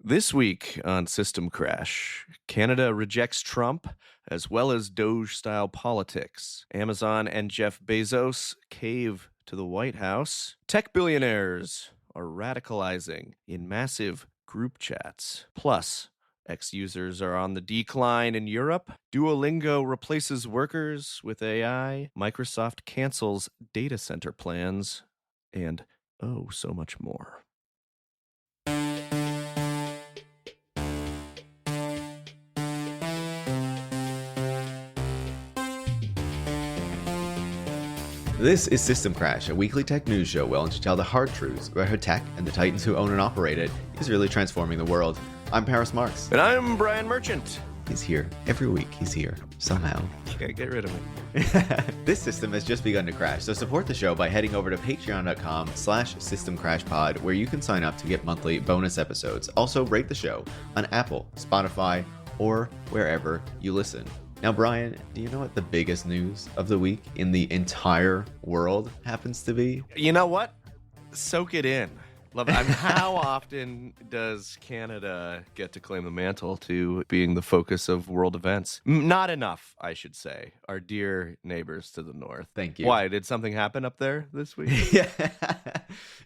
This week on System Crash, Canada rejects Trump as well as DOGE-style politics. Amazon and Jeff Bezos cave to the White House. Tech billionaires are radicalizing in massive group chats. Plus, ex-users are on the decline in Europe. Duolingo replaces workers with AI. Microsoft cancels data center plans. And oh, so much more. This is System Crash, a weekly tech news show willing to tell the hard truths about how tech and the titans who own and operate it is really transforming the world. I'm Paris Marks. And I'm Brian Merchant. He's here. Every week he's here. Somehow. Okay, get rid of me. This system has just begun to crash, so support the show by heading over to patreon.com/systemcrashpod, where you can sign up to get monthly bonus episodes. Also, rate the show on Apple, Spotify, or wherever you listen. Now, Brian, do you know what the biggest news of the week in the entire world happens to be? You know what? Soak it in. Love it. How often does Canada get to claim the mantle to being the focus of world events? Not enough, I should say. Our dear neighbors to the north. Thank you. Why? Did something happen up there this week? Yeah.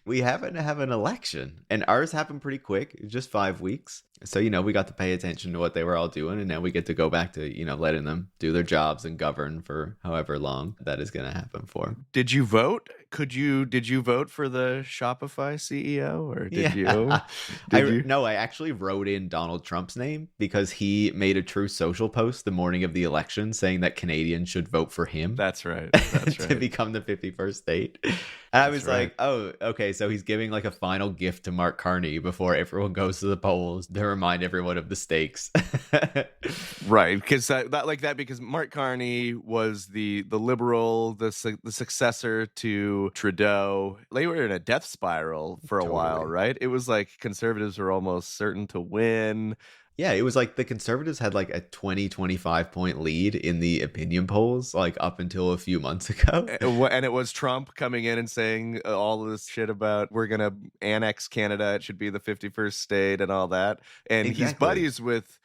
We happen to have an election, and ours happened pretty quick, just 5 weeks. So, we got to pay attention to what they were all doing, and now we get to go back to, letting them do their jobs and govern for however long that is going to happen for. Did you vote? Did you vote for the Shopify CEO, or did you? No, I actually wrote in Donald Trump's name because he made a True Social post the morning of the election saying that Canadians should vote for him. That's right. That's right. To become the 51st state. And I was like, oh, okay, so he's giving like a final gift to Mark Carney before everyone goes to the polls to remind everyone of the stakes. Right, because because Mark Carney was the liberal, the successor to Trudeau. They were in a death spiral for a while, right? It was like conservatives were almost certain to win. Yeah, it was like the conservatives had like a 25 point lead in the opinion polls, like up until a few months ago. And it was Trump coming in and saying all of this shit about we're going to annex Canada. It should be the 51st state and all that. And He's buddies with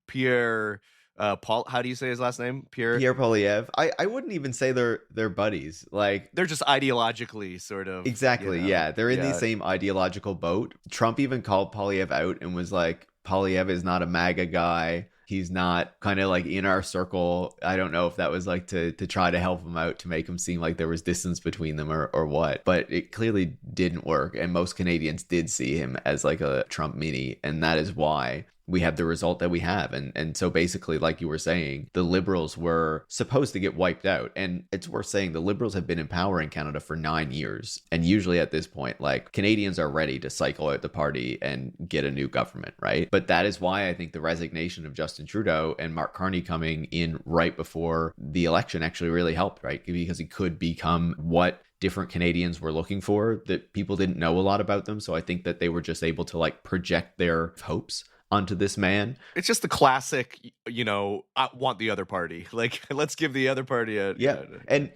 Pierre Paul. How do you say his last name? Pierre Poilievre. I wouldn't even say they're buddies. Like, they're just ideologically sort of. Exactly. Yeah. They're in the same ideological boat. Trump even called Poilievre out and was like, Poilievre is not a MAGA guy. He's not kind of like in our circle. I don't know if that was like to try to help him out, to make him seem like there was distance between them or what. But it clearly didn't work. And most Canadians did see him as like a Trump mini. And that is why we have the result that we have. And so basically, like you were saying, the Liberals were supposed to get wiped out. And it's worth saying the Liberals have been in power in Canada for 9 years. And usually at this point, like, Canadians are ready to cycle out the party and get a new government, right? But that is why I think the resignation of Justin Trudeau and Mark Carney coming in right before the election actually really helped, right? Because he could become what different Canadians were looking for, that people didn't know a lot about them. So I think that they were just able to like project their hopes onto this man. It's just the classic, I want the other party. Like, let's give the other party a... Yeah. And,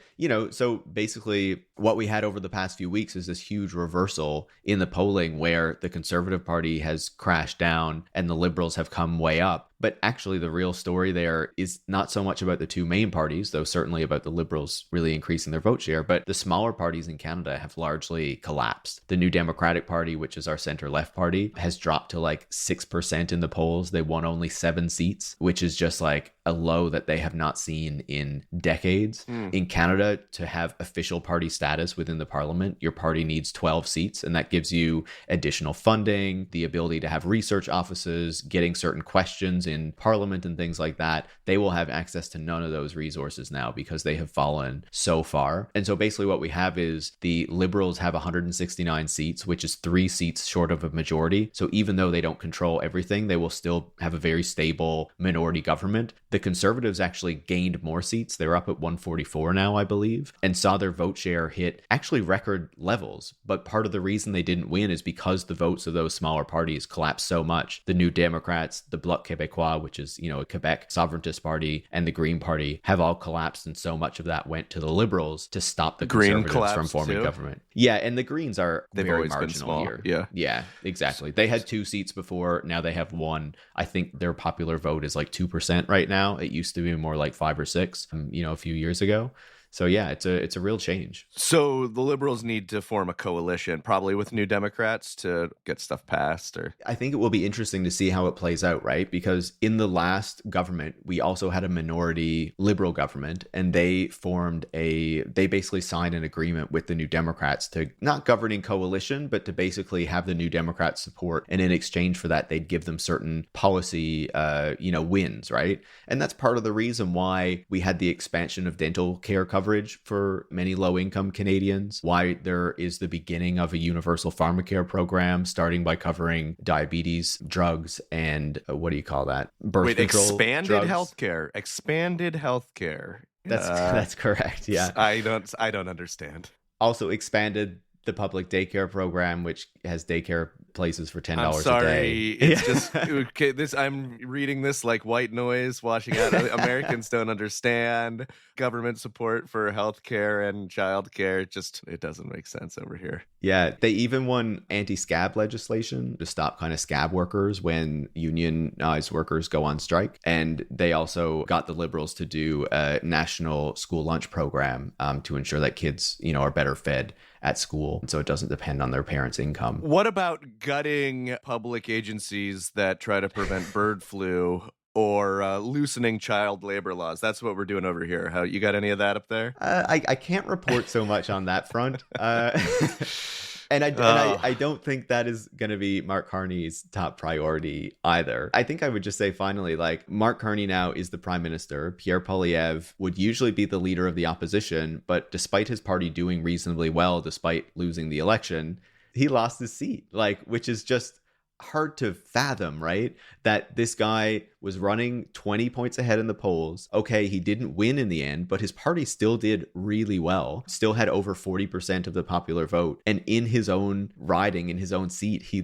so basically what we had over the past few weeks is this huge reversal in the polling where the Conservative Party has crashed down and the Liberals have come way up. But actually, the real story there is not so much about the two main parties, though certainly about the Liberals really increasing their vote share, but the smaller parties in Canada have largely collapsed. The New Democratic Party, which is our center-left party, has dropped to like 6% in the polls. They won only 7 seats, which is just like a low that they have not seen in decades. In Canada, to have official party status within the parliament, your party needs 12 seats, and that gives you additional funding, the ability to have research offices, getting certain questions in parliament and things like that. They will have access to none of those resources now because they have fallen so far. And so basically what we have is the Liberals have 169 seats, which is 3 seats short of a majority. So even though they don't control everything, they will still have a very stable minority government. The Conservatives actually gained more seats. They're up at 144 now, I believe, and saw their vote share hit actually record levels. But part of the reason they didn't win is because the votes of those smaller parties collapsed so much. The New Democrats, the Bloc Québécois, which is, a Quebec sovereigntist party, and the Green Party have all collapsed, and so much of that went to the Liberals to stop the Conservatives from forming government. Yeah, and the Greens are very marginal here. Yeah, exactly. They had 2 seats before, now they have 1. I think their popular vote is like 2% right now. It used to be more like 5 or 6, a few years ago. So yeah, it's a real change. So the Liberals need to form a coalition, probably with New Democrats, to get stuff passed. Or I think it will be interesting to see how it plays out, right? Because in the last government, we also had a minority Liberal government, and they basically signed an agreement with the New Democrats to not govern in coalition, but to basically have the New Democrats support. And in exchange for that, they'd give them certain policy, wins, right? And that's part of the reason why we had the expansion of dental care coverage for many low-income Canadians, why there is the beginning of a universal pharmacare program starting by covering diabetes, drugs, and birth control expanded drugs. Expanded healthcare. That's correct. Yeah. I don't understand. Also expanded the public daycare program, which has daycare places for $10 I'm sorry. a day. It's just okay. I'm reading this like white noise washing out. Americans don't understand government support for healthcare and childcare. It doesn't make sense over here. Yeah, they even won anti-scab legislation to stop kind of scab workers when unionized workers go on strike. And they also got the Liberals to do a national school lunch program to ensure that kids, are better fed at school, so it doesn't depend on their parents' income. What about gutting public agencies that try to prevent bird flu or loosening child labor laws? That's what we're doing over here. How you got any of that up there? I can't report so much on that front. And I don't think that is going to be Mark Carney's top priority either. I think I would just say finally, like, Mark Carney now is the prime minister. Pierre Poilievre would usually be the leader of the opposition, but despite his party doing reasonably well, despite losing the election, he lost his seat, which is just hard to fathom, right? That this guy was running 20 points ahead in the polls. Okay, he didn't win in the end, but his party still did really well, still had over 40% of the popular vote. And in his own riding, in his own seat, he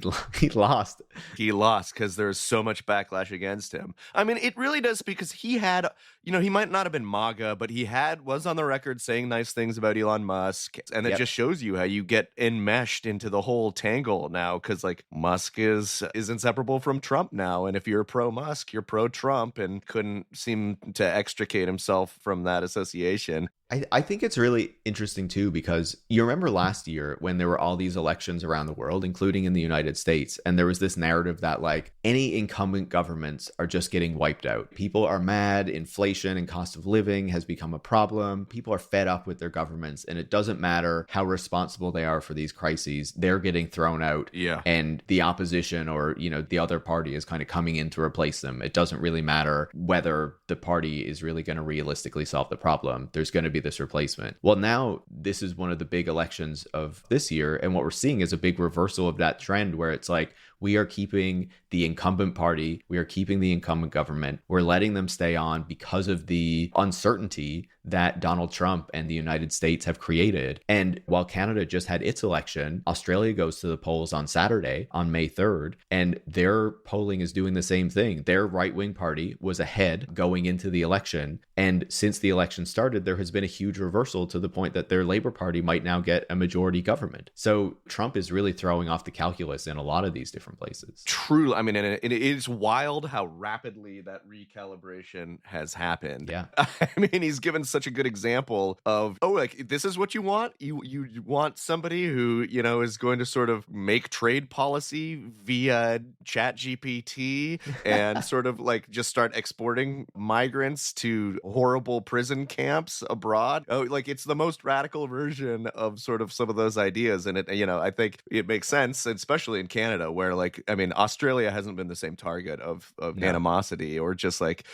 lost. He lost because there's so much backlash against him. I mean, it really does, because he had, he might not have been MAGA, but he was on the record saying nice things about Elon Musk. And it just shows you how you get enmeshed into the whole tangle now, because Musk is inseparable from Trump now. And if you're pro-Musk, you're pro-Trump, and couldn't seem to extricate himself from that association. I think it's really interesting too, because you remember last year when there were all these elections around the world, including in the United States, and there was this narrative that any incumbent governments are just getting wiped out. People are mad. Inflation and cost of living has become a problem. People are fed up with their governments, and it doesn't matter how responsible they are for these crises. They're getting thrown out. Yeah. And the opposition or, the other party is kind of coming in to replace them. It doesn't really matter whether the party is really going to realistically solve the problem. There's going to be this replacement. Well, now this is one of the big elections of this year, and what we're seeing is a big reversal of that trend, where it's we are keeping the incumbent party, we are keeping the incumbent government, we're letting them stay on because of the uncertainty that Donald Trump and the United States have created. And while Canada just had its election, Australia goes to the polls on Saturday, on May 3rd, and their polling is doing the same thing. Their right-wing party was ahead going into the election, and since the election started, there has been a huge reversal to the point that their Labour Party might now get a majority government. So Trump is really throwing off the calculus in a lot of these different places. True. I mean, and it is wild how rapidly that recalibration has happened. Yeah. I mean, he's given such a good example of, this is what you want? You want somebody who, is going to sort of make trade policy via ChatGPT and sort of just start exporting migrants to horrible prison camps abroad. It's the most radical version of sort of some of those ideas. And it, I think it makes sense, especially in Canada, where like, I mean, Australia hasn't been the same target of animosity, or just like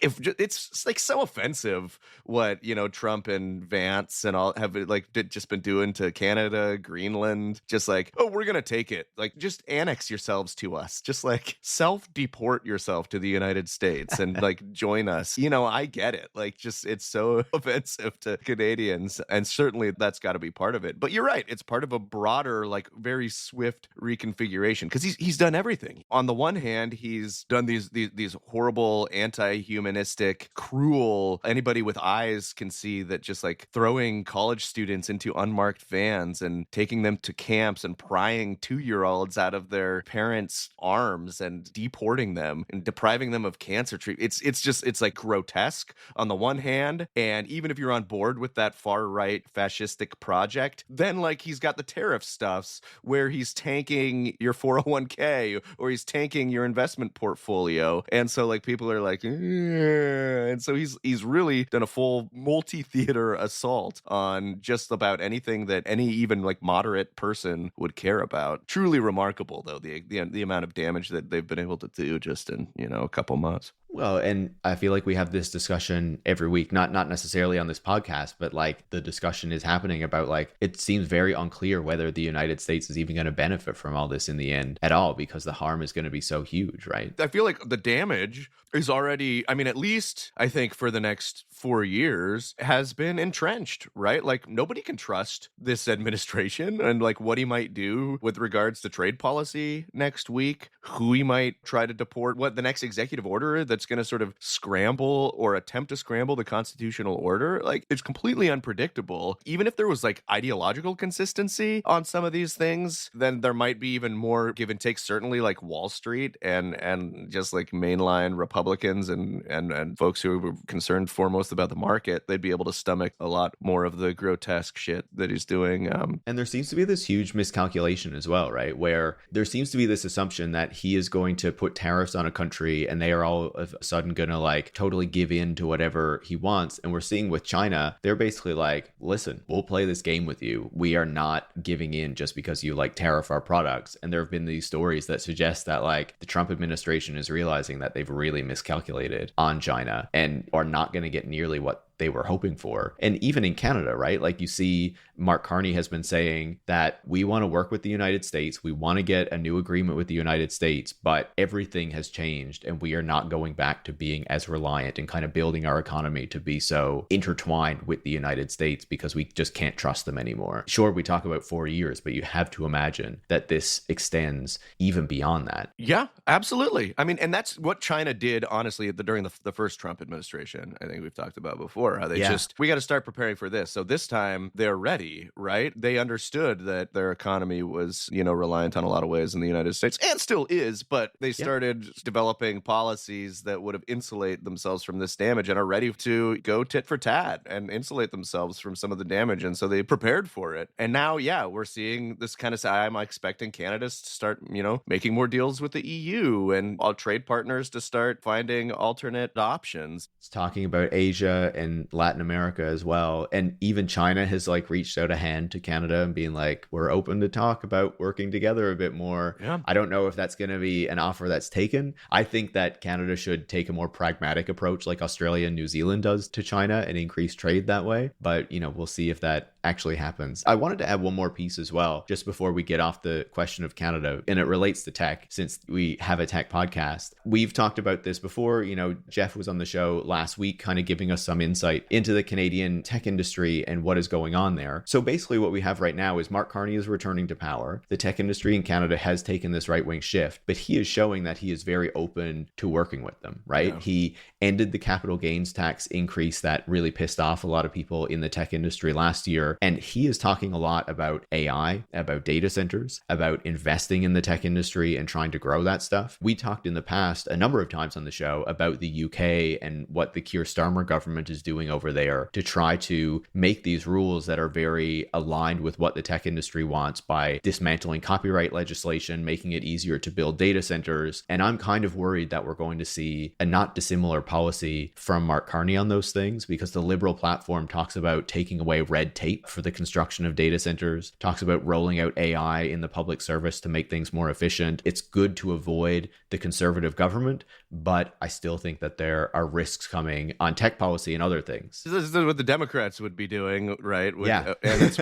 if it's like so offensive what, you know, Trump and Vance and all have like just been doing to Canada, Greenland, just like, oh, we're gonna take it, like just annex yourselves to us, just like self-deport yourself to the United States and like join us. You know, I get it, like just it's so offensive to Canadians, and certainly that's got to be part of it. But you're right, it's part of a broader, like very swift reconfiguration, because he's done everything. On the one hand, he's done these horrible, anti-humanistic, cruel, anybody with eyes can see that, just like throwing college students into unmarked vans and taking them to camps and prying 2-year-olds out of their parents' arms and deporting them and depriving them of cancer treatment. It's like grotesque on the one hand, and even if you're on board with that far-right fascistic project, then like he's got the tariff stuffs where he's tanking your 401k or he's tanking your investment portfolio, and so like people are like, and so he's really done a full multi-theater assault on just about anything that any even like moderate person would care about. Truly remarkable, though, the amount of damage that they've been able to do just in, you know, a couple months. Well, and I feel like we have this discussion every week, not necessarily on this podcast, but like the discussion is happening about like, it seems very unclear whether the United States is even going to benefit from all this in the end at all, because the harm is going to be so huge, right? I feel like the damage is already, I mean, at least I think for the next 4 years has been entrenched, right? Like nobody can trust this administration and like what he might do with regards to trade policy next week, who he might try to deport, what the next executive order that's going to sort of scramble or attempt to scramble the constitutional order. Like it's completely unpredictable. Even if there was like ideological consistency on some of these things, then there might be even more give and take. Certainly like Wall Street and just like mainline Republicans and folks who were concerned foremost about the market, they'd be able to stomach a lot more of the grotesque shit that he's doing. And there seems to be this huge miscalculation as well, right? Where there seems to be this assumption that he is going to put tariffs on a country and they are all of a sudden gonna like totally give in to whatever he wants. And we're seeing with China, they're basically like, listen, we'll play this game with you. We are not giving in just because you like tariff our products. And there have been these stories that suggest that like the Trump administration is realizing that they've really miscalculated on China and are not going to get nearly what they were hoping for. And even in Canada, right? Like you see Mark Carney has been saying that we want to work with the United States. We want to get a new agreement with the United States, but everything has changed and we are not going back to being as reliant and kind of building our economy to be so intertwined with the United States because we just can't trust them anymore. Sure, we talk about 4 years, but you have to imagine that this extends even beyond that. Yeah, absolutely. I mean, and that's what China did, honestly, during the first Trump administration. I think we've talked about before. How they we got to start preparing for this. So this time they're ready, right? They understood that their economy was, you know, reliant on a lot of ways in the United States and still is, but they started developing policies that would have insulated themselves from this damage and are ready to go tit for tat and insulate themselves from some of the damage. And so they prepared for it. And now, we're seeing this kind of, I'm expecting Canada to start, you know, making more deals with the EU and all trade partners to start finding alternate options. It's talking about Asia and Latin America as well. And even China has like reached out a hand to Canada and being like, we're open to talk about working together a bit more. Yeah. I don't know if that's going to be an offer that's taken. I think that Canada should take a more pragmatic approach like Australia and New Zealand does to China and increase trade that way. But, you know, we'll see if that actually happens. I wanted to add one more piece as well, just before we get off the question of Canada, and it relates to tech since we have a tech podcast. We've talked about this before. You know, Jeff was on the show last week, kind of giving us some insight into the Canadian tech industry and what is going on there. So basically what we have right now is Mark Carney is returning to power. The tech industry in Canada has taken this right-wing shift, but he is showing that he is very open to working with them, right? Yeah. He ended the capital gains tax increase that really pissed off a lot of people in the tech industry last year. And he is talking a lot about AI, about data centers, about investing in the tech industry and trying to grow that stuff. We talked in the past a number of times on the show about the UK and what the Keir Starmer government is doing doing over there to try to make these rules that are very aligned with what the tech industry wants by dismantling copyright legislation, making it easier to build data centers. And I'm kind of worried that we're going to see a not dissimilar policy from Mark Carney on those things, because the Liberal platform talks about taking away red tape for the construction of data centers, talks about rolling out AI in the public service to make things more efficient. It's good to avoid the conservative government, but I still think that there are risks coming on tech policy and other things. This is what the Democrats would be doing, right? Yeah. And it's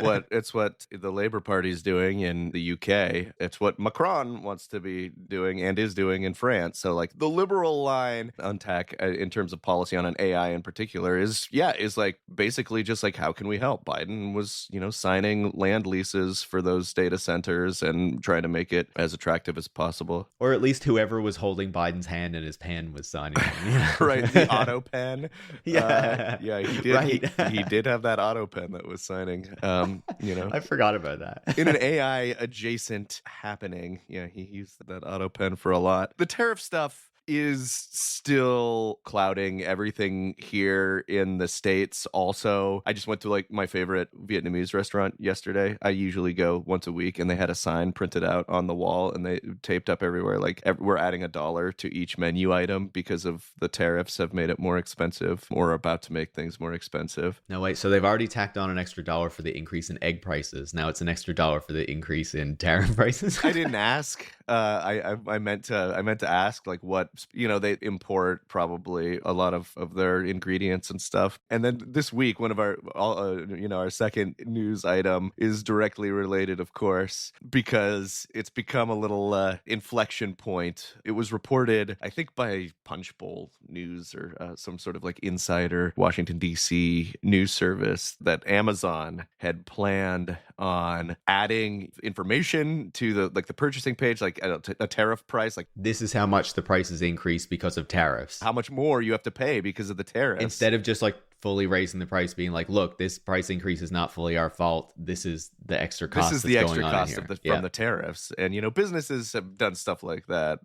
what the Labour Party is doing in the UK. It's what Macron wants to be doing and is doing in France. So like the liberal line on tech in terms of policy on an AI in particular is like basically just like, how can we help? Biden was, signing land leases for those data centers and trying to make it as attractive as possible. Or at least whoever was holding Biden's hand and his pen was signing it. Right, the auto pen. Yeah. He did. Right. He did have that auto pen that was signing. I forgot about that. In an AI adjacent happening. Yeah, he used that auto pen for a lot. The tariff stuff is still clouding everything here in the States. Also, I just went to like my favorite Vietnamese restaurant yesterday. I usually go once a week, and they had a sign printed out on the wall and they taped up everywhere like we're adding $1 to each menu item because of the tariffs have made it more expensive or about to make things more expensive. No, wait, so they've already tacked on an extra $1 for the increase in egg prices. Now it's an extra $1 for the increase in tariff prices. I didn't ask. I meant to ask like what, they import probably a lot of their ingredients and stuff. And then this week, one of our second news item is directly related, of course, because it's become a little inflection point. It was reported, I think, by Punchbowl News or some sort of like insider Washington, D.C. news service that Amazon had planned on adding information to the purchasing page, like a tariff price, like this is how much the prices increase because of tariffs. How much more you have to pay because of the tariffs. Instead of just like fully raising the price, being like, look, this price increase is not fully our fault. This is the extra cost. This is the extra cost from the tariffs. And, businesses have done stuff like that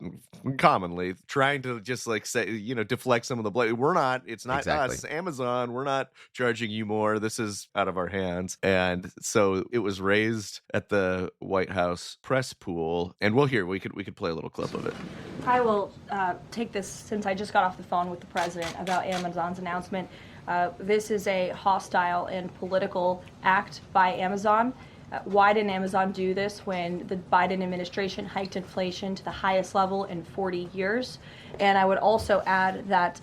commonly, trying to just like say, deflect some of the blame. It's not exactly us, Amazon. We're not charging you more. This is out of our hands. And so it was raised at the White House press pool. And we could play a little clip of it. I will take this since I just got off the phone with the president about Amazon's announcement. This is a hostile and political act by Amazon. Why didn't Amazon do this when the Biden administration hiked inflation to the highest level in 40 years? And I would also add that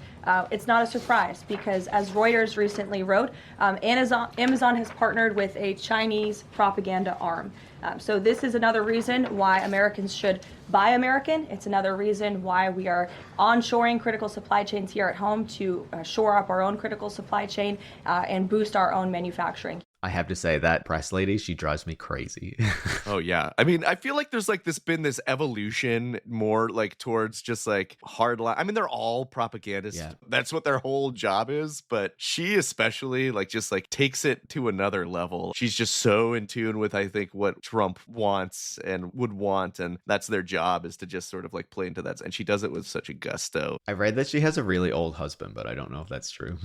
it's not a surprise because, as Reuters recently wrote, Amazon has partnered with a Chinese propaganda arm. So this is another reason why Americans should buy American. It's another reason why we are onshoring critical supply chains here at home to shore up our own critical supply chain and boost our own manufacturing. I have to say that press lady, she drives me crazy. Oh, yeah. I mean, I feel like there's like been this evolution more like towards just like hard line. I mean, they're all propagandists. Yeah. That's what their whole job is. But she especially like just like takes it to another level. She's just so in tune with, I think, what Trump wants and would want. And that's their job, is to just sort of like play into that. And she does it with such a gusto. I read that she has a really old husband, but I don't know if that's true.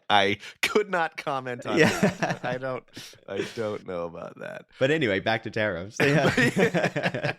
I could not comment on that. I don't know about that. But anyway, back to tariffs. Yeah.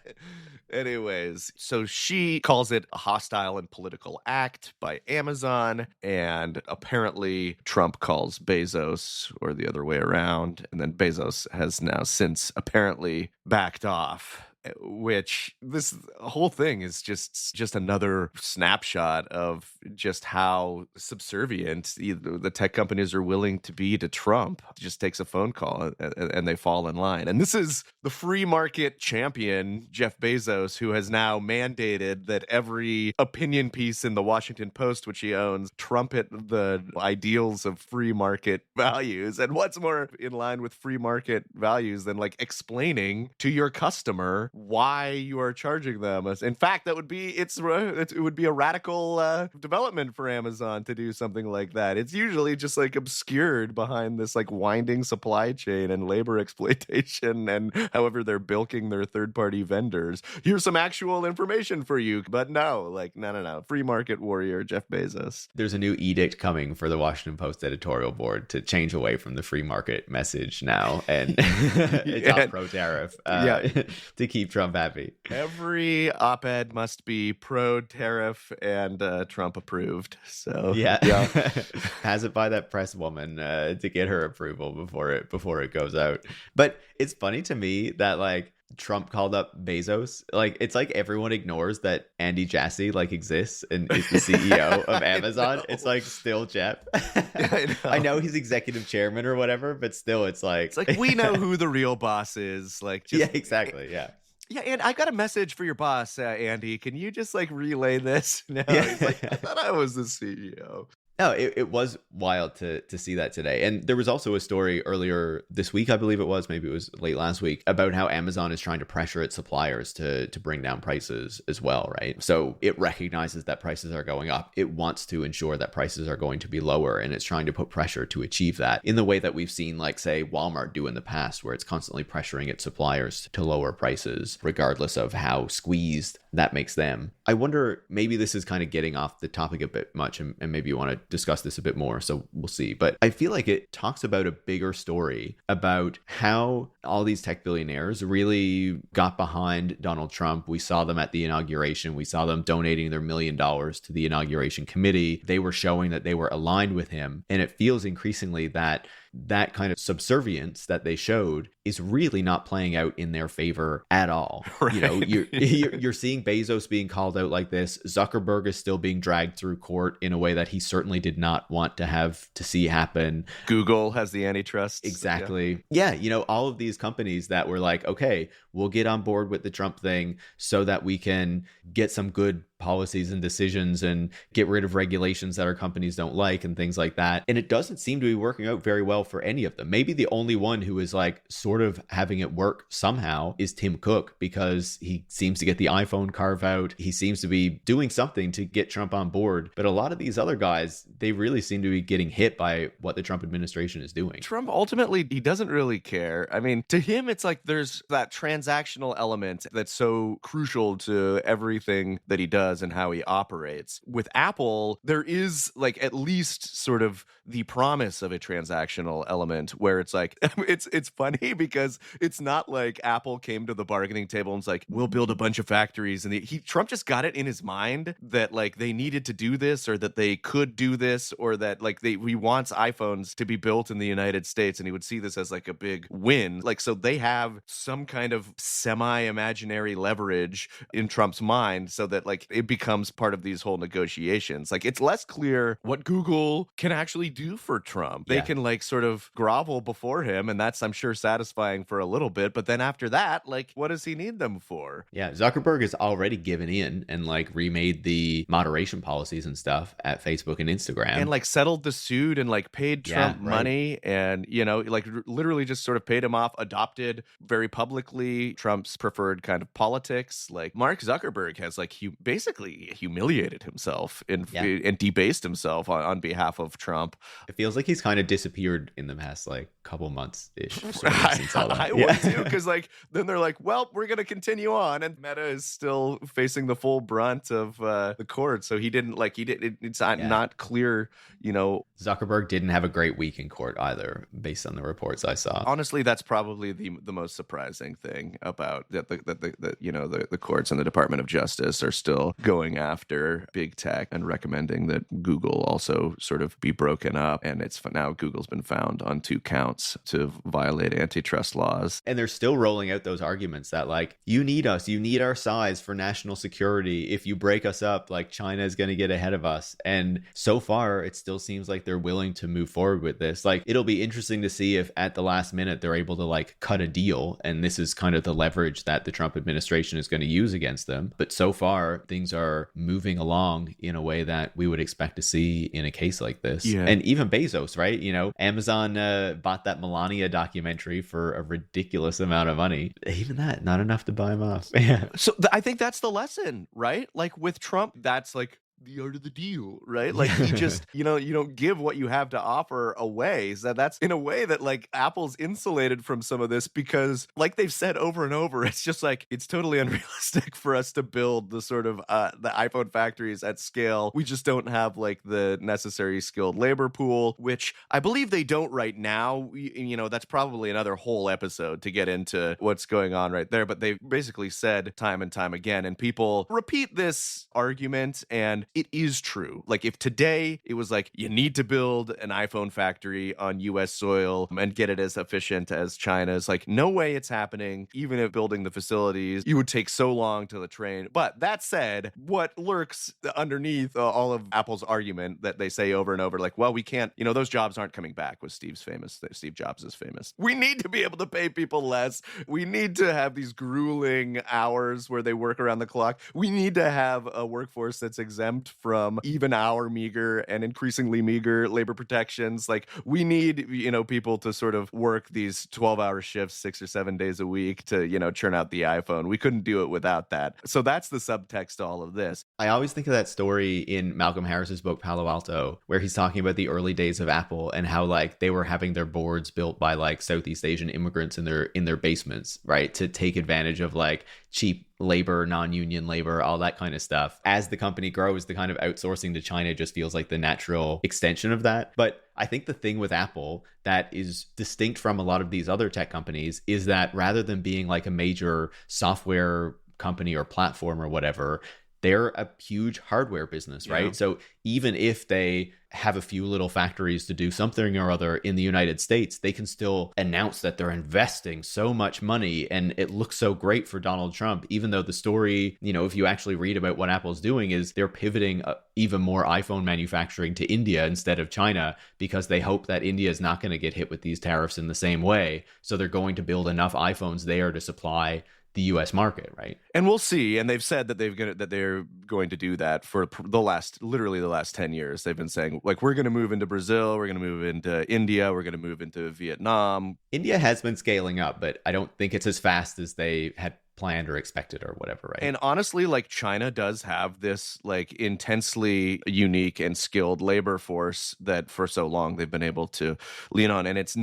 Anyways, so she calls it a hostile and political act by Amazon, and apparently Trump calls Bezos, or the other way around, and then Bezos has now since apparently backed off. Which this whole thing is just another snapshot of just how subservient the tech companies are willing to be to Trump. It just takes a phone call and they fall in line. And this is the free market champion, Jeff Bezos, who has now mandated that every opinion piece in the Washington Post, which he owns, trumpet the ideals of free market values. And what's more in line with free market values than like explaining to your customer why you are charging them. In fact, it would be a radical development for Amazon to do something like that. It's usually just like obscured behind this like winding supply chain and labor exploitation and however they're bilking their third-party vendors. Here's some actual information for you. But no, no. Free market warrior Jeff Bezos. There's a new edict coming for the Washington Post editorial board to change away from the free market message now. And it's all pro-tariff to keep Trump happy. Every op-ed must be pro-tariff and Trump approved. So yeah. Has it by that press woman to get her approval before it goes out. But it's funny to me that like Trump called up Bezos. Like, it's like everyone ignores that Andy Jassy like exists and is the CEO of Amazon. It's like still Jeff. I know he's executive chairman or whatever, but still it's like we know who the real boss is. Like, just, yeah, exactly. Yeah. Yeah, and I got a message for your boss, Andy. Can you just like relay this? No, he's like, I thought I was the CEO. No, it was wild to see that today. And there was also a story earlier this week, I believe it was, maybe it was late last week, about how Amazon is trying to pressure its suppliers to bring down prices as well, right? So it recognizes that prices are going up. It wants to ensure that prices are going to be lower, and it's trying to put pressure to achieve that in the way that we've seen, like, say, Walmart do in the past, where it's constantly pressuring its suppliers to lower prices, regardless of how squeezed that makes them. I wonder, maybe this is kind of getting off the topic a bit much, and maybe you want to discuss this a bit more, so we'll see. But I feel like it talks about a bigger story about how all these tech billionaires really got behind Donald Trump. We saw them at the inauguration. We saw them donating their $1 million to the inauguration committee. They were showing that they were aligned with him. And it feels increasingly that kind of subservience that they showed is really not playing out in their favor at all. Right. You know, you're seeing Bezos being called out like this. Zuckerberg is still being dragged through court in a way that he certainly did not want to have to see happen. Google has the antitrust. Exactly. Yeah, you know, all of these companies that were like, okay, we'll get on board with the Trump thing so that we can get some good policies and decisions and get rid of regulations that our companies don't like and things like that. And it doesn't seem to be working out very well for any of them. Maybe the only one who is like sort of having it work somehow is Tim Cook, because he seems to get the iPhone carve out. He seems to be doing something to get Trump on board. But a lot of these other guys, they really seem to be getting hit by what the Trump administration is doing. Trump, ultimately, he doesn't really care. I mean, to him, it's like there's that transactional element that's so crucial to everything that he does and how he operates. With Apple, there is like at least sort of the promise of a transactional element where it's like, it's funny because it's not like Apple came to the bargaining table and was like, we'll build a bunch of factories. And Trump just got it in his mind that like they needed to do this, or that they could do this, or that like he wants iPhones to be built in the United States, and he would see this as like a big win. Like, so they have some kind of semi-imaginary leverage in Trump's mind so that like it becomes part of these whole negotiations. Like, it's less clear what Google can actually do for Trump. They can like sort of grovel before him, and that's, I'm sure, satisfying for a little bit. But then after that, like, what does he need them for? Yeah, Zuckerberg has already given in and like remade the moderation policies and stuff at Facebook and Instagram, and like settled the suit and like paid Trump money, and you know, like literally just sort of paid him off, adopted very publicly Trump's preferred kind of politics. Like, Mark Zuckerberg has like basically humiliated himself and debased himself on behalf of Trump. It feels like he's kind of disappeared in the past like couple months ish. I would too, because like then they're like, well, we're gonna continue on, and Meta is still facing the full brunt of the court. So it's not clear, you know. Zuckerberg didn't have a great week in court either, based on the reports I saw. Honestly, that's probably the most surprising thing about that the courts and the Department of Justice are still going after big tech and recommending that Google also sort of be broken up. And it's now Google's been found on 2 counts to violate antitrust laws. And they're still rolling out those arguments that like, you need us, you need our size for national security. If you break us up, like China is going to get ahead of us. And so far, it still seems like they're willing to move forward with this. Like, it'll be interesting to see if at the last minute they're able to like cut a deal. And this is kind of the leverage that the Trump administration is going to use against them. But so far, things things are moving along in a way that we would expect to see in a case like this. Yeah. And even Bezos, right? Amazon bought that Melania documentary for a ridiculous amount of money. Even that, not enough to buy him off. Yeah. So I think that's the lesson, right? Like with Trump, that's like the art of the deal, right? Like you just, you don't give what you have to offer away. So that's in a way that like Apple's insulated from some of this because like they've said over and over, it's just like, it's totally unrealistic for us to build the sort of the iPhone factories at scale. We just don't have like the necessary skilled labor pool, which I believe they don't right now. That's probably another whole episode to get into what's going on right there. But they've basically said time and time again, and people repeat this argument, and it is true. Like if today it was like you need to build an iPhone factory on US soil and get it as efficient as China's, like no way it's happening. Even if building the facilities, you would take so long to the train. But that said, what lurks underneath all of Apple's argument that they say over and over, like, well, we can't, those jobs aren't coming back was Steve Jobs is famous. We need to be able to pay people less. We need to have these grueling hours where they work around the clock. We need to have a workforce that's exempt from even our meager and increasingly meager labor protections. Like we need, people to sort of work these 12-hour shifts 6 or 7 days a week to, churn out the iPhone. We couldn't do it without that. So that's the subtext to all of this. I always think of that story in Malcolm Harris's book Palo Alto, where he's talking about the early days of Apple and how like they were having their boards built by like Southeast Asian immigrants in their basements, right, to take advantage of like cheap labor, non-union labor, all that kind of stuff. As the company grows, the kind of outsourcing to China just feels like the natural extension of that. But I think the thing with Apple that is distinct from a lot of these other tech companies is that rather than being like a major software company or platform or whatever, they're a huge hardware business, right? Yeah. So even if they have a few little factories to do something or other in the United States, they can still announce that they're investing so much money and it looks so great for Donald Trump, even though the story, if you actually read about what Apple's doing is they're pivoting even more iPhone manufacturing to India instead of China because they hope that India is not going to get hit with these tariffs in the same way. So they're going to build enough iPhones there to supply the US market, right? And we'll see. And they've said that they're going to do that for literally the last 10 years. They've been saying, like, we're going to move into Brazil, we're going to move into India, we're going to move into Vietnam. India has been scaling up, but I don't think it's as fast as they had planned or expected or whatever, right? And honestly, like China does have this like intensely unique and skilled labor force that for so long they've been able to lean on. And it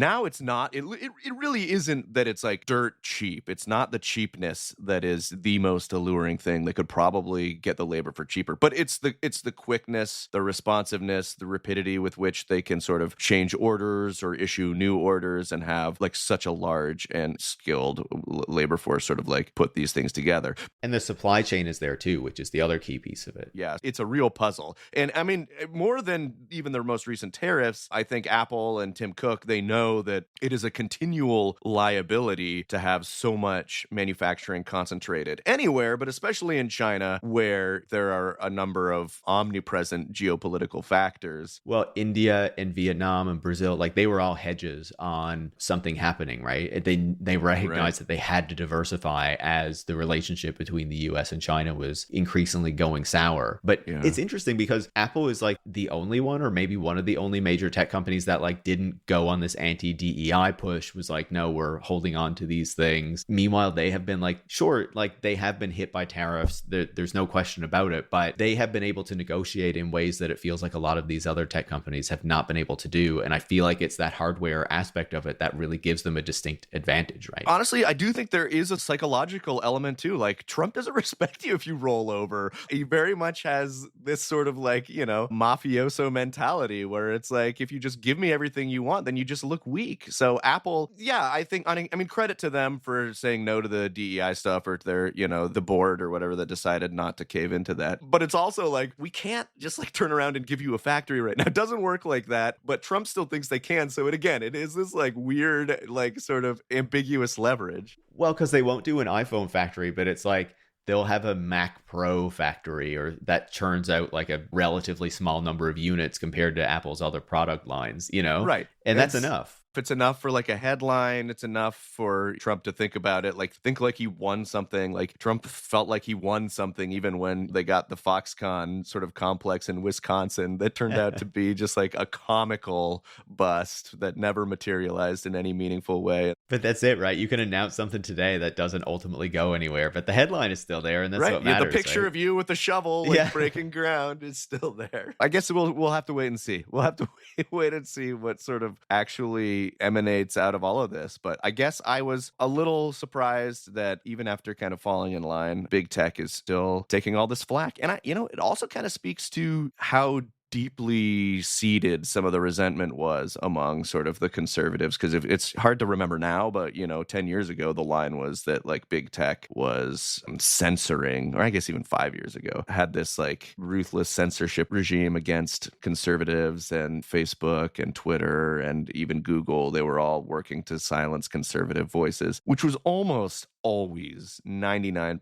really isn't that it's like dirt cheap. It's not the cheapness that is the most alluring thing. They could probably get the labor for cheaper, but it's the quickness, the responsiveness, the rapidity with which they can sort of change orders or issue new orders and have like such a large and skilled labor force sort of like put these things together. And the supply chain is there too, which is the other key piece of it. Yeah, it's a real puzzle. And I mean, more than even their most recent tariffs, I think Apple and Tim Cook, they know that it is a continual liability to have so much manufacturing concentrated anywhere, but especially in China, where there are a number of omnipresent geopolitical factors. Well, India and Vietnam and Brazil, like they were all hedges on something happening, right? They recognized that they had to diversify as the relationship between the US and China was increasingly going sour. But It's interesting because Apple is like the only one, or maybe one of the only major tech companies that like didn't go on this anti-DEI push, was like, no, we're holding on to these things. Meanwhile, they have been like, sure, like they have been hit by tariffs. There's no question about it, but they have been able to negotiate in ways that it feels like a lot of these other tech companies have not been able to do. And I feel like it's that hardware aspect of it that really gives them a distinct advantage, right? Honestly, I do think there is a psychological element too. Like Trump doesn't respect you if you roll over. He very much has this sort of like, mafioso mentality where it's like, if you just give me everything you want, then you just look weak. So Apple, I think, I mean, credit to them for saying no to the DEI stuff or to their, the board or whatever that decided not to cave into that. But it's also like, we can't just like turn around and give you a factory right now. It doesn't work like that, but Trump still thinks they can. So it is this like weird, like sort of ambiguous leverage. Well, because they won't do an iPhone factory, but it's like they'll have a Mac Pro factory, or that churns out like a relatively small number of units compared to Apple's other product lines, Right. And that's enough. If it's enough for like a headline, it's enough for Trump to think about it. Like, think like he won something. Like, Trump felt like he won something even when they got the Foxconn sort of complex in Wisconsin that turned out to be just like a comical bust that never materialized in any meaningful way. But that's it, right? You can announce something today that doesn't ultimately go anywhere, but the headline is still there, and that's right. what matters. The picture right? of you with a shovel, like breaking ground, is still there. I guess we'll have to wait and see. We'll have to wait and see what sort of actually emanates out of all of this. But I guess I was a little surprised that even after kind of falling in line, big tech is still taking all this flack. And it also kind of speaks to how deeply seated some of the resentment was among sort of the conservatives, because it's hard to remember now, but 10 years ago the line was that like big tech was censoring, or I guess even 5 years ago had this like ruthless censorship regime against conservatives, and Facebook and Twitter and even Google, they were all working to silence conservative voices, which was almost always 99%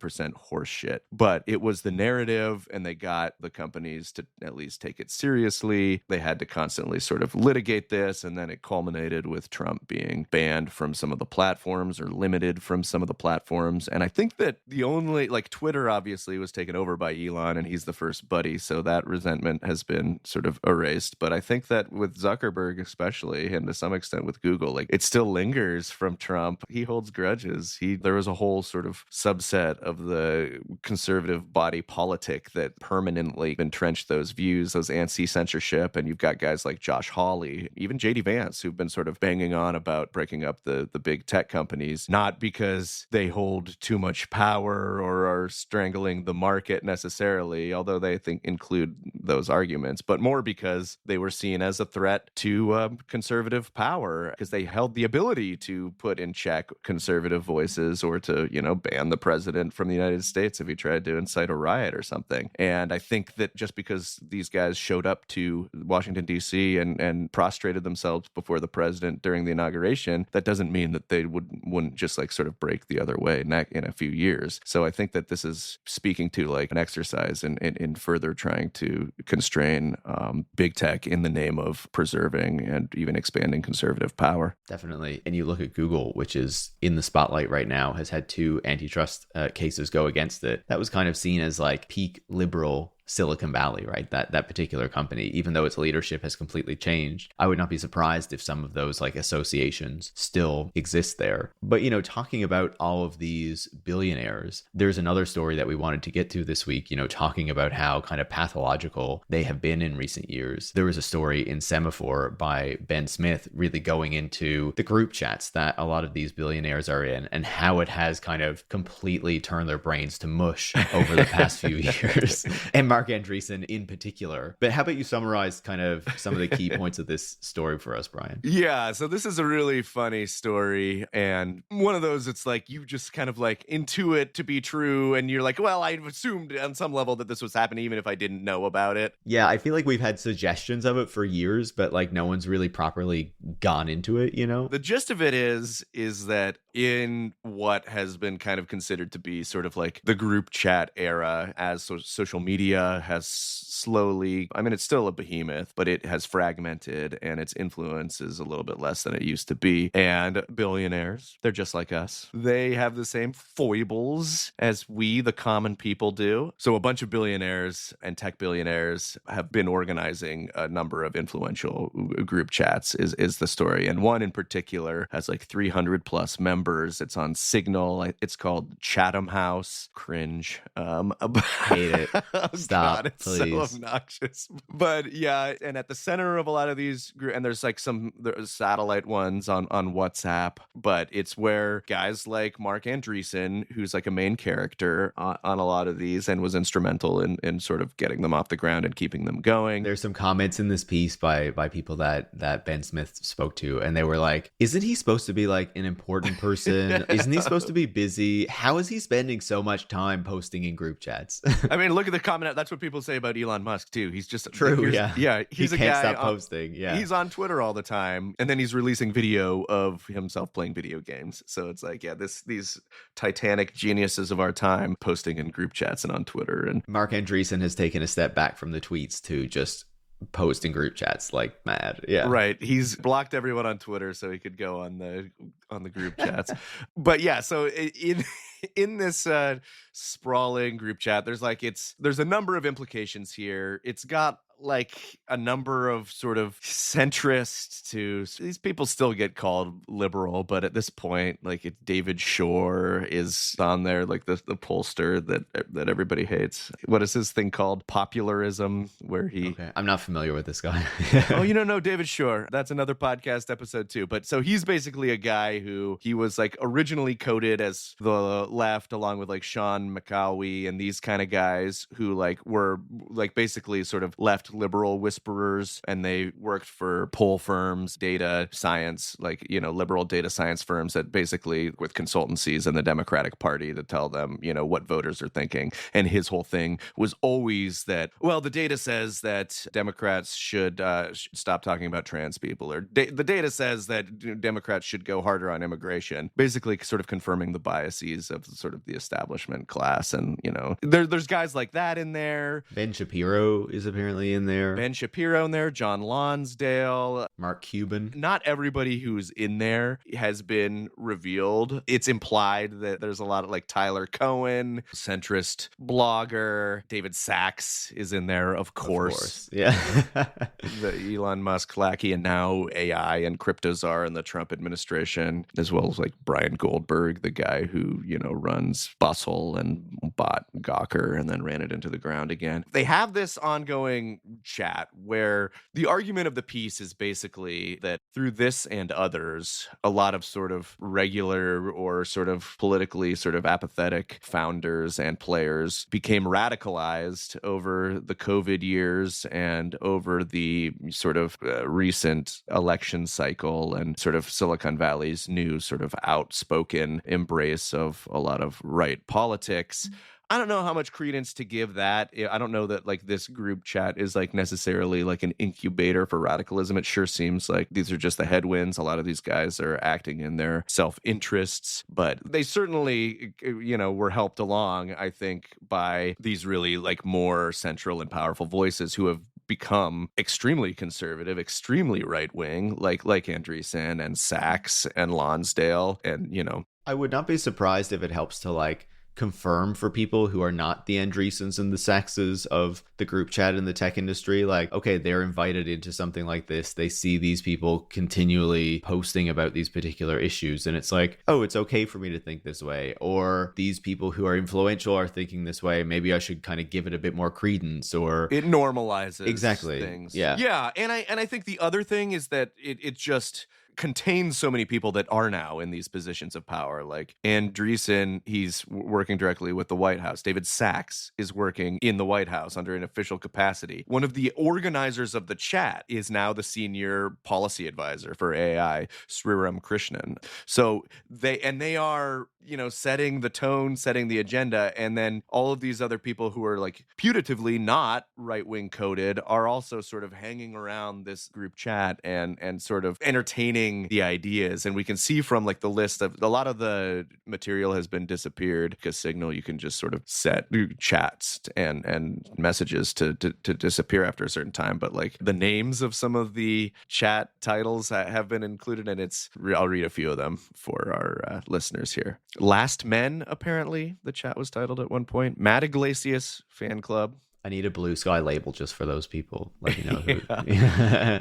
horseshit. But it was the narrative, and they got the companies to at least take it seriously. They had to constantly sort of litigate this, and then it culminated with Trump being banned from some of the platforms or limited from some of the platforms. And I think that the only, like, Twitter obviously was taken over by Elon, and he's the first buddy, so that resentment has been sort of erased. But I think that with Zuckerberg especially, and to some extent with Google, like, it still lingers from Trump. He holds grudges. There was a whole sort of subset of the conservative body politic that permanently entrenched those views, those anti-censorship. And you've got guys like Josh Hawley, even JD Vance, who've been sort of banging on about breaking up the big tech companies, not because they hold too much power or are strangling the market necessarily, although they think include those arguments, but more because they were seen as a threat to conservative power, because they held the ability to put in check conservative voices, or to, ban the president from the United States if he tried to incite a riot or something. And I think that just because these guys showed up to Washington, D.C. and prostrated themselves before the president during the inauguration, that doesn't mean that they wouldn't just like sort of break the other way in a few years. So I think that this is speaking to like an exercise in further trying to constrain big tech in the name of preserving and even expanding conservative power. Definitely. And you look at Google, which is in the spotlight right now, has had 2 antitrust cases go against it. That was kind of seen as like peak liberal Silicon Valley, right? That particular company, even though its leadership has completely changed, I would not be surprised if some of those like associations still exist there. But, talking about all of these billionaires, there's another story that we wanted to get to this week, talking about how kind of pathological they have been in recent years. There was a story in Semaphore by Ben Smith really going into the group chats that a lot of these billionaires are in, and how it has kind of completely turned their brains to mush over the past few years. And Mark Andreessen in particular. But how about you summarize kind of some of the key points of this story for us, Brian? Yeah, so this is a really funny story, and one of those, it's like you just kind of like intuit to be true, and you're like, well, I assumed on some level that this was happening even if I didn't know about it. Yeah, I feel like we've had suggestions of it for years, but like no one's really properly gone into it, The gist of it is that in what has been kind of considered to be sort of like the group chat era, as social media has slowly, I mean, it's still a behemoth, but it has fragmented and its influence is a little bit less than it used to be. And billionaires, they're just like us. They have the same foibles as we, the common people, do. So a bunch of billionaires and tech billionaires have been organizing a number of influential group chats, is the story. And one in particular has like 300 plus members. It's on Signal. It's called Chatham House. Cringe. Hate it. Stop, God, it's please. so obnoxious. But yeah, and at the center of a lot of these, and there's like there's satellite ones on WhatsApp, but it's where guys like Mark Andreessen, who's like a main character on a lot of these and was instrumental in sort of getting them off the ground and keeping them going. There's some comments in this piece by people that Ben Smith spoke to, and they were like, isn't he supposed to be like an important person? Isn't he supposed to be busy? How is he spending so much time posting in group chats? I mean, look at the comment. That's what people say about Elon Musk too. He's just true. Yeah. He's he a can't guy stop posting. Yeah. He's on Twitter all the time, and then he's releasing video of himself playing video games. So it's like, yeah, these titanic geniuses of our time posting in group chats and on Twitter. And Mark Andreessen has taken a step back from the tweets to just post in group chats like mad. Yeah. Right. He's blocked everyone on Twitter so he could go on the group chats. But yeah, so in this sprawling group chat, there's a number of implications here. It's got like a number of sort of centrist to these people still get called liberal, but at this point, like it's David Shore is on there, like the pollster that everybody hates. What is his thing called? Popularism, where he Okay. I'm not familiar with this guy. Oh, you don't know David Shore. That's another podcast episode too. But so he's basically a guy who he was like originally coded as the left along with like Sean McCowey and these kind of guys who like were like basically sort of left liberal whisperers, and they worked for poll firms, data science, like, you know, liberal data science firms that basically with consultancies and the Democratic Party to tell them, you know, what voters are thinking. And his whole thing was always that, well, the data says that Democrats should stop talking about trans people, or the data says that Democrats should go harder on immigration, basically sort of confirming the biases of sort of the establishment class. And, you know, there's guys like that in there. Ben Shapiro is apparently in there. Ben Shapiro in there, John Lonsdale, Mark Cuban. Not everybody who's in there has been revealed. It's implied that there's a lot of like Tyler Cohen, centrist blogger, David Sachs is in there, of course. Yeah. The Elon Musk lackey and now AI and crypto czar in the Trump administration, as well as like Brian Goldberg, the guy who, you know, runs Bustle and bought Gawker and then ran it into the ground again. They have this ongoing chat where the argument of the piece is basically that through this and others, a lot of sort of regular or sort of politically sort of apathetic founders and players became radicalized over the COVID years and over the sort of recent election cycle and sort of Silicon Valley's new sort of outspoken embrace of a lot of right politics. I don't know how much credence to give that. I don't know that like this group chat is like necessarily like an incubator for radicalism. It sure seems like these are just the headwinds. A lot of these guys are acting in their self-interests, but they certainly, you know, were helped along, I think, by these really like more central and powerful voices who have become extremely conservative, extremely right-wing, like Andreessen and Sachs and Lonsdale. And, you know, I would not be surprised if it helps to like confirm for people who are not the Andreessens and the Saxes of the group chat in the tech industry, like, okay, they're invited into something like this. They see these people continually posting about these particular issues. And it's like, oh, it's okay for me to think this way. Or these people who are influential are thinking this way. Maybe I should kind of give it a bit more credence, or it normalizes exactly things. Yeah. Yeah. And I think the other thing is that it just contains so many people that are now in these positions of power. Like Andreessen, he's working directly with the White House. David Sachs is working in the White House under an official capacity. One of the organizers of the chat is now the senior policy advisor for AI, Sriram Krishnan. So they are, you know, setting the tone, setting the agenda, and then all of these other people who are like putatively not right-wing coded are also sort of hanging around this group chat and sort of entertaining the ideas. And we can see from like the list of a lot of the material has been disappeared because Signal, you can just sort of set chats and messages to disappear after a certain time. But like the names of some of the chat titles have been included, and I'll read a few of them for our listeners here. Last Men, apparently the chat was titled at one point. Matt Iglesias fan club. I need a blue sky label just for those people. Let me know who.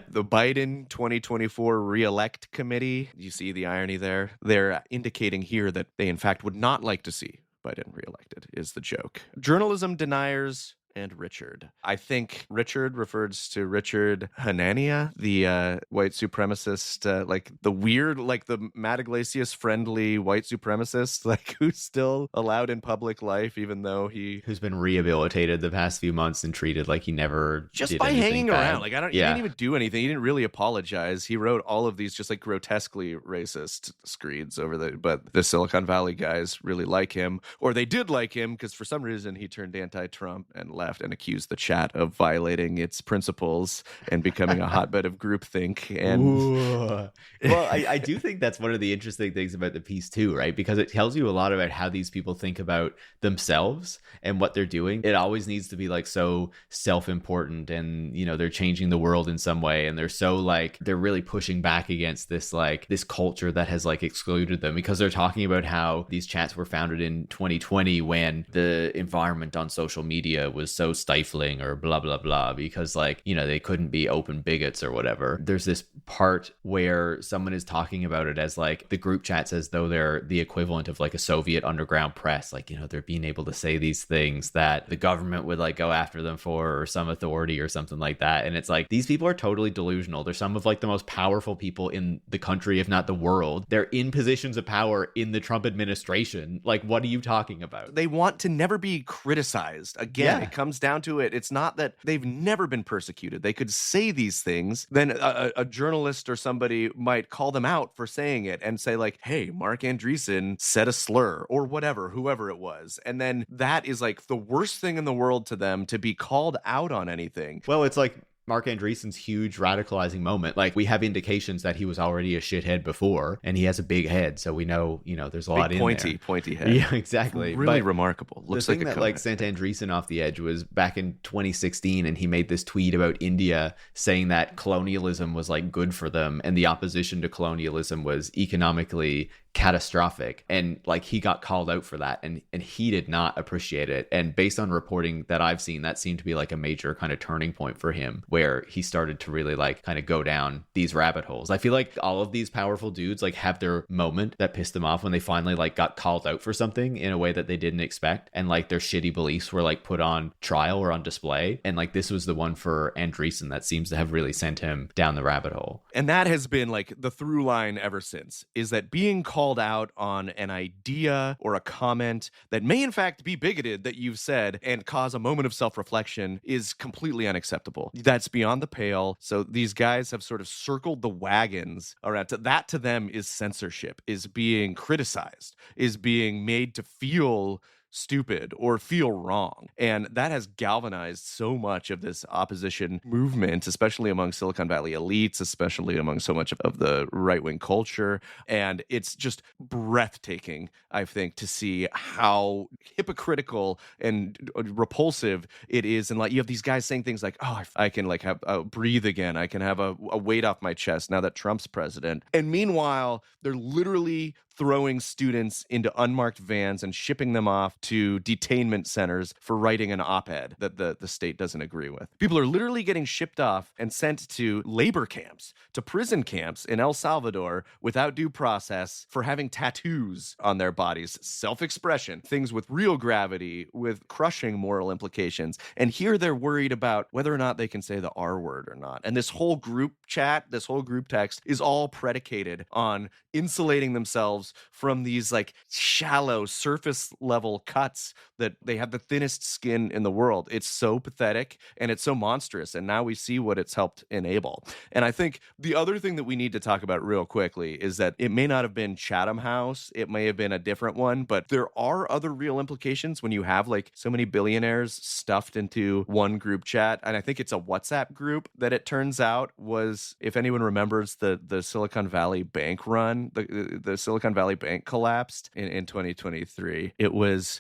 The Biden 2024 Re-elect Committee. You see the irony there? They're indicating here that they, in fact, would not like to see Biden reelected, is the joke. Journalism deniers and Richard. I think Richard refers to Richard Hanania, the white supremacist, like the weird, like the Matt Iglesias friendly white supremacist, like who's still allowed in public life, even though who's been rehabilitated the past few months and treated like he never just did by hanging bad. Around. Like he didn't even do anything. He didn't really apologize. He wrote all of these just like grotesquely racist screeds but the Silicon Valley guys really like him, or they did like him because for some reason he turned anti-Trump and left and accuse the chat of violating its principles and becoming a hotbed of groupthink. And well, I do think that's one of the interesting things about the piece too, right? Because it tells you a lot about how these people think about themselves and what they're doing. It always needs to be like so self-important, and they're changing the world in some way, and they're so like they're really pushing back against this culture that has like excluded them, because they're talking about how these chats were founded in 2020 when the environment on social media was so stifling or blah blah blah, because they couldn't be open bigots or whatever. There's this part where someone is talking about it as like the group chats as though they're the equivalent of like a Soviet underground press, they're being able to say these things that the government would like go after them for, or some authority or something like that. And it's like these people are totally delusional. They're some of like the most powerful people in the country, if not the world. They're in positions of power in the Trump administration. Like, what are you talking about? They want to never be criticized. Again, It comes down to it. It's not that they've never been persecuted. They could say these things, then a journalist or somebody might call them out for saying it and say like, hey, Mark Andreessen said a slur or whatever, whoever it was. And then that is like the worst thing in the world to them, to be called out on anything. Well, it's like Mark Andreessen's huge radicalizing moment. Like, we have indications that he was already a shithead before, and he has a big head, so we know, there's a lot in there. Pointy head. Yeah, exactly. Really remarkable. Looks the thing like a that like sent Andreessen off the edge was back in 2016, and he made this tweet about India saying that colonialism was like good for them, and the opposition to colonialism was economically catastrophic, and like he got called out for that, and he did not appreciate it. And based on reporting that I've seen, that seemed to be like a major kind of turning point for him, where he started to really like kind of go down these rabbit holes. I feel like all of these powerful dudes like have their moment that pissed them off when they finally like got called out for something in a way that they didn't expect, and like their shitty beliefs were like put on trial or on display. And like this was the one for Andreessen that seems to have really sent him down the rabbit hole. And that has been like the through line ever since, is that being called out on an idea or a comment that may in fact be bigoted that you've said and cause a moment of self-reflection is completely unacceptable. That's beyond the pale. So these guys have sort of circled the wagons around. That to them is censorship, is being criticized, is being made to feel stupid or feel wrong. And that has galvanized so much of this opposition movement, especially among Silicon Valley elites, especially among so much of the right-wing culture. And it's just breathtaking, I think, to see how hypocritical and repulsive it is. And like, you have these guys saying things like, oh, I can like have breathe again. I can have a weight off my chest now that Trump's president. And meanwhile, they're literally throwing students into unmarked vans and shipping them off to detainment centers for writing an op-ed that the state doesn't agree with. People are literally getting shipped off and sent to labor camps, to prison camps in El Salvador without due process for having tattoos on their bodies, self-expression, things with real gravity, with crushing moral implications. And here they're worried about whether or not they can say the R word or not. And this whole group chat, this whole group text is all predicated on insulating themselves from these like shallow surface level cuts that they have the thinnest skin in the world. It's so pathetic and it's so monstrous. And now we see what it's helped enable. And I think the other thing that we need to talk about real quickly is that it may not have been Chatham House. It may have been a different one, but there are other real implications when you have like so many billionaires stuffed into one group chat. And I think it's a WhatsApp group that it turns out was, if anyone remembers the Silicon Valley bank run, the Silicon Valley Bank collapsed in 2023. It was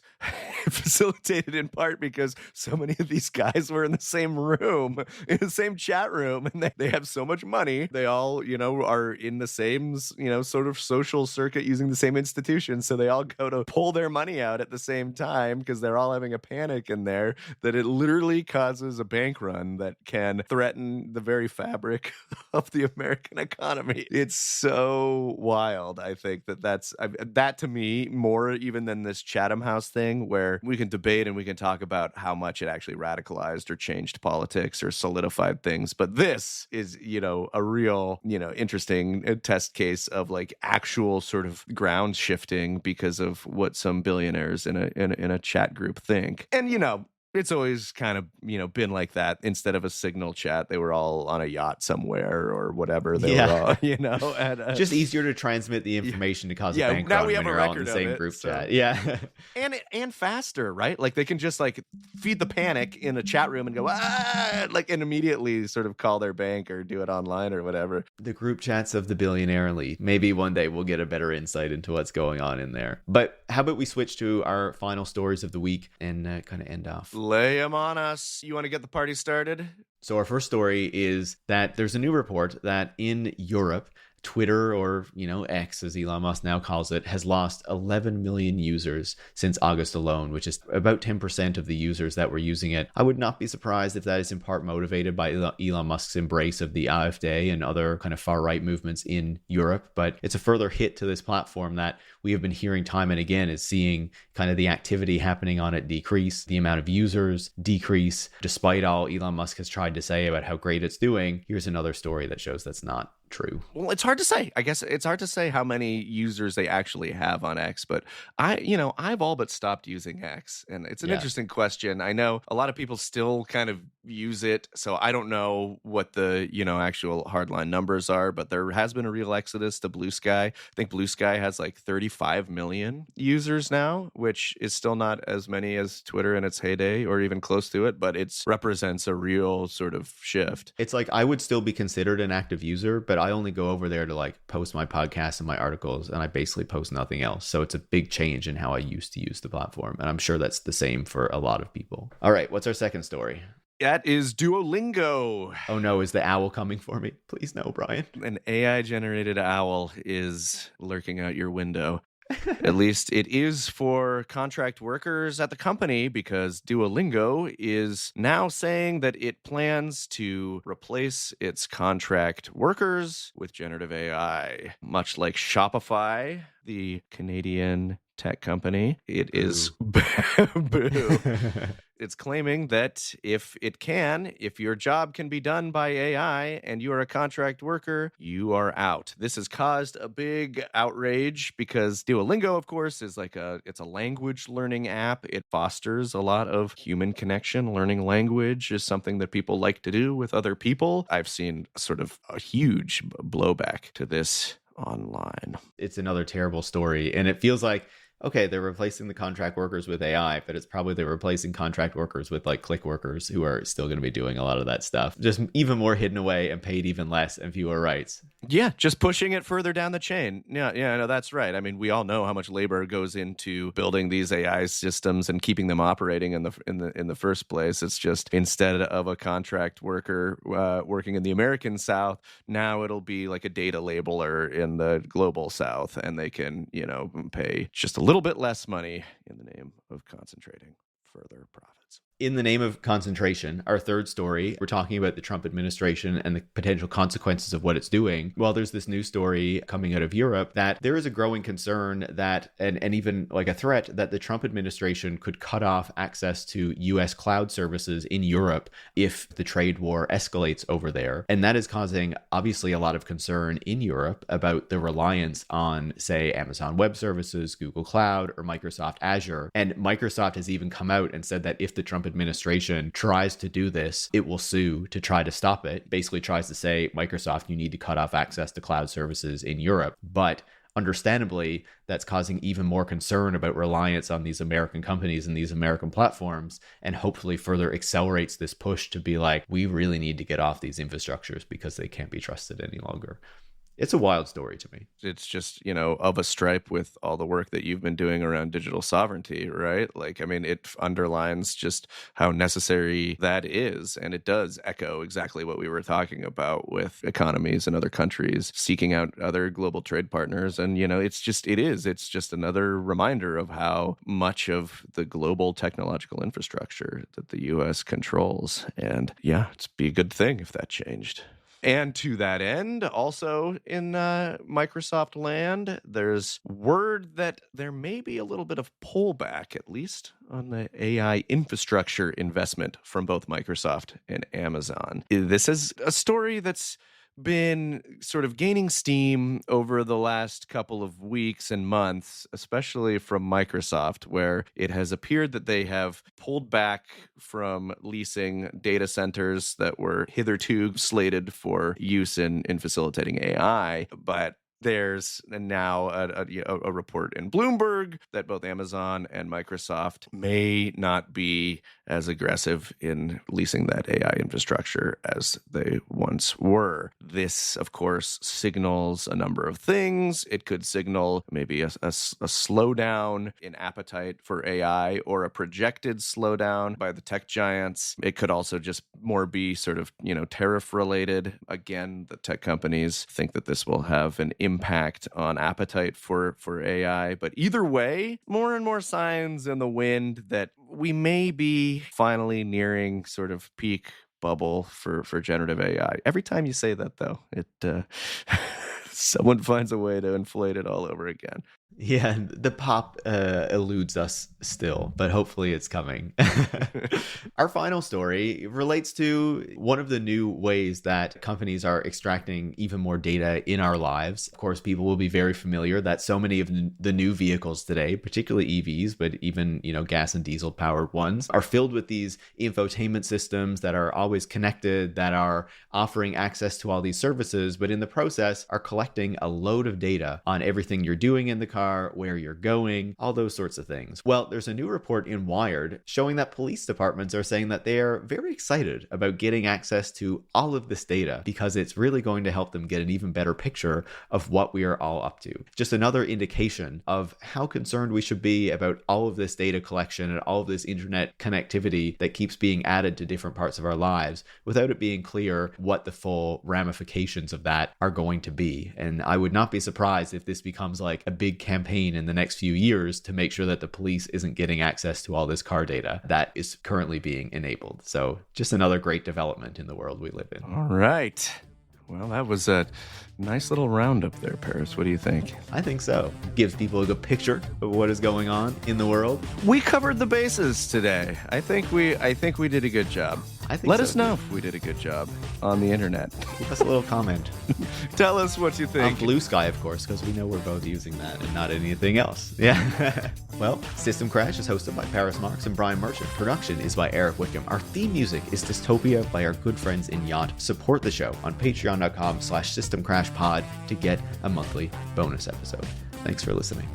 facilitated in part because so many of these guys were in the same room, in the same chat room, and they have so much money. They all, are in the same, sort of social circuit using the same institutions. So they all go to pull their money out at the same time because they're all having a panic in there, that it literally causes a bank run that can threaten the very fabric of the American economy. It's so wild. I think that to me, more even than this Chatham House thing, where we can debate and we can talk about how much it actually radicalized or changed politics or solidified things. But this is, a real, interesting test case of like actual sort of ground shifting because of what some billionaires in a chat group think. And, It's always kind of, been like that. Instead of a Signal chat, they were all on a yacht somewhere or whatever. They were all, at just easier to transmit the information to cause a bank now run we when have a you're all in record the of same it, group so- chat. Yeah. and faster, right? Like they can just like feed the panic in a chat room and go, like, and immediately sort of call their bank or do it online or whatever. The group chats of the billionaire elite. Maybe one day we'll get a better insight into what's going on in there. But how about we switch to our final stories of the week and kind of end off? Lay them on us. You want to get the party started? So our first story is that there's a new report that in Europe, Twitter, or X as Elon Musk now calls it, has lost 11 million users since August alone, which is about 10% of the users that were using it. I would not be surprised if that is in part motivated by Elon Musk's embrace of the AfD and other kind of far-right movements in Europe, but it's a further hit to this platform that we have been hearing time and again is seeing kind of the activity happening on it decrease, the amount of users decrease, despite all Elon Musk has tried to say about how great it's doing. Here's another story that shows that's not true. Well, it's hard to say. I guess it's hard to say how many users they actually have on X, but I've all but stopped using X, and it's an interesting question. I know a lot of people still kind of use it, so I don't know what the actual hardline numbers are, but there has been a real exodus to Blue Sky. I think Blue Sky has like 35 million users now, which is still not as many as Twitter in its heyday or even close to it, but it represents a real sort of shift. It's like I would still be considered an active user, but I only go over there to like post my podcasts and my articles, and I basically post nothing else. So it's a big change in how I used to use the platform, and I'm sure that's the same for a lot of people. All right, what's our second story? That is Duolingo. Oh no, is the owl coming for me? Please no, Brian. An AI-generated owl is lurking out your window. At least it is for contract workers at the company, because Duolingo is now saying that it plans to replace its contract workers with generative AI. Much like Shopify, the Canadian tech company, it is boo. It's claiming that if your job can be done by AI and you are a contract worker, you are out. This has caused a big outrage because Duolingo, of course, is it's a language learning app. It fosters a lot of human connection. Learning language is something that people like to do with other people. I've seen sort of a huge blowback to this online. It's another terrible story, and it feels like, okay, they're replacing the contract workers with AI, but it's probably they're replacing contract workers with like click workers who are still going to be doing a lot of that stuff. Just even more hidden away and paid even less and fewer rights. Yeah, just pushing it further down the chain. Yeah, no, that's right. I mean, we all know how much labor goes into building these AI systems and keeping them operating in the first place. It's just instead of a contract worker working in the American South, now it'll be like a data labeler in the global South, and they can, pay just a little bit less money in the name of concentrating further profits. In the name of concentration, our third story, we're talking about the Trump administration and the potential consequences of what it's doing. Well, there's this new story coming out of Europe that there is a growing concern that, and even like a threat that the Trump administration could cut off access to US cloud services in Europe if the trade war escalates over there. And that is causing obviously a lot of concern in Europe about the reliance on, say, Amazon Web Services, Google Cloud, or Microsoft Azure. And Microsoft has even come out and said that if the Trump administration tries to do this, it will sue to try to stop it. Basically tries to say, Microsoft, you need to cut off access to cloud services in Europe. But understandably, that's causing even more concern about reliance on these American companies and these American platforms, and hopefully further accelerates this push to be like, we really need to get off these infrastructures because they can't be trusted any longer. It's a wild story to me. It's just, of a stripe with all the work that you've been doing around digital sovereignty, right? Like, I mean, it underlines just how necessary that is. And it does echo exactly what we were talking about with economies and other countries seeking out other global trade partners. And, it's just another reminder of how much of the global technological infrastructure that the U.S. controls. And yeah, it'd be a good thing if that changed. And to that end, also in Microsoft land, there's word that there may be a little bit of pullback, at least on the AI infrastructure investment from both Microsoft and Amazon. This is a story that's been sort of gaining steam over the last couple of weeks and months, especially from Microsoft, where it has appeared that they have pulled back from leasing data centers that were hitherto slated for use in facilitating AI. But there's now a report in Bloomberg that both Amazon and Microsoft may not be as aggressive in leasing that AI infrastructure as they once were. This, of course, signals a number of things. It could signal maybe a slowdown in appetite for AI or a projected slowdown by the tech giants. It could also just more be sort of, tariff related. Again, the tech companies think that this will have an impact on appetite for AI. But either way, more and more signs in the wind that we may be finally nearing sort of peak bubble for generative AI. Every time you say that, though, it someone finds a way to inflate it all over again. Yeah, the pop eludes us still, but hopefully it's coming. Our final story relates to one of the new ways that companies are extracting even more data in our lives. Of course, people will be very familiar that so many of the new vehicles today, particularly EVs, but even, gas and diesel powered ones, are filled with these infotainment systems that are always connected, that are offering access to all these services, but in the process are collecting a load of data on everything you're doing in the car, where you're going, all those sorts of things. Well, there's a new report in Wired showing that police departments are saying that they are very excited about getting access to all of this data because it's really going to help them get an even better picture of what we are all up to. Just another indication of how concerned we should be about all of this data collection and all of this internet connectivity that keeps being added to different parts of our lives without it being clear what the full ramifications of that are going to be. And I would not be surprised if this becomes like a big campaign in the next few years to make sure that the police isn't getting access to all this car data that is currently being enabled. So just another great development in the world we live in. All right. Well, that was a nice little roundup there, Paris. What do you think? I think so. Gives people a good picture of what is going on in the world. We covered the bases today. I think we did a good job. Let us know if we did a good job on the internet. Leave us a little comment. Tell us what you think. On Blue Sky, of course, because we know we're both using that and not anything else. Yeah. Well, System Crash is hosted by Paris Marks and Brian Merchant. Production is by Eric Wickham. Our theme music is Dystopia by our good friends in Yacht. Support the show on patreon.com/systemcrashpod to get a monthly bonus episode. Thanks for listening.